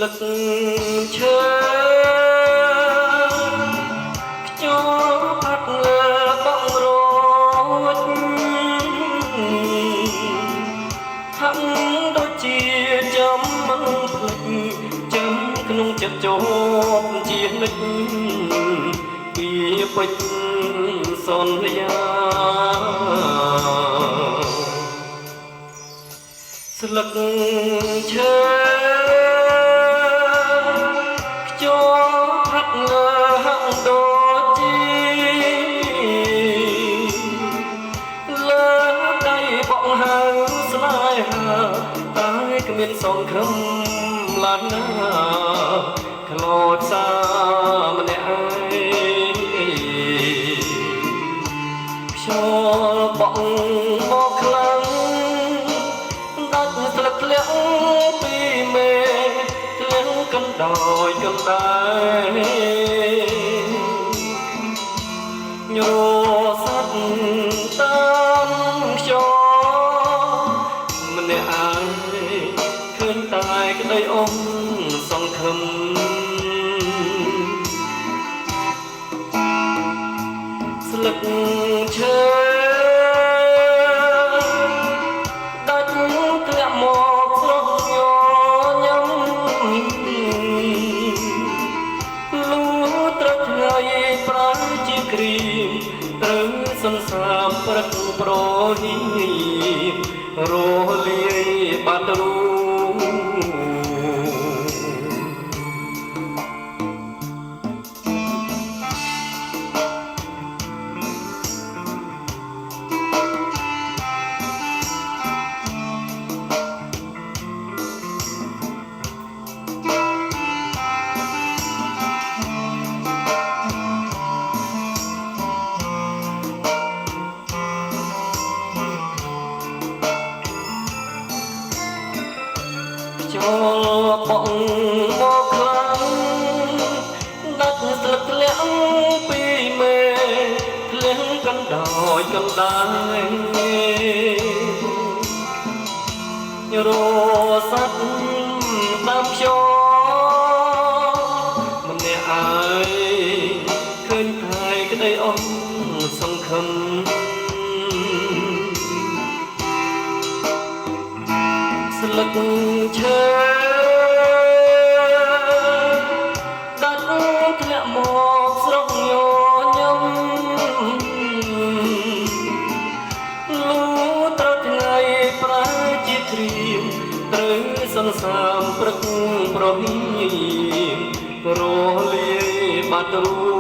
លឹកឈើខ្យល់ផាត់លើបងរត់ហាក់ដូចជាចាំមិនភ្លេចចាំក្នុងចិត្តជាប់ជានិច្ចពីពេជ្រសន្យាស្លឹកឈើខ្យល់ផាត់លើហាក់ដូចជាលើដៃបងហៅស្នេហាតែគ្មានសង្ឃឹមឡើយណាខ្លោចសាម្នាក់ឯងខ្យល់បងមកខ្លាំងដាច់ស្លឹកធ្លាក់ពីមេធ្លាក់កណ្ដោយកណ្ដាលញរស័ព្ទតាមខ្យល់ម្នាក់ឯងឃើញតែក្តីអងសង្ឃឹមស្លឹកឈើដាច់ធ្លាក់មកស្រស់ញញឹមលុះត្រូវថ្ងៃប្រើជាគ្រីមត្រូវសន្សាមព្រឹកប្រហៀមរលាយបាត់រូចូលបងមកខ្លាំងដាច់ស្លឹកធ្លាក់ពីមេធ្លាក់កណ្ដោយកណ្ដាលរស័ព្ទតាមខ្យល់ម្នាក់ឯងឃើញតែក្តីអងសង្ឃឹមស្លឹកឈើដាច់ធ្លាក់មកស្រស់ញញឹមលុះត្រូវថ្ងៃប្រើជាគ្រាមត្រូវសន្សាមព្រឹកប្រហៀមរលាយបាត់រូ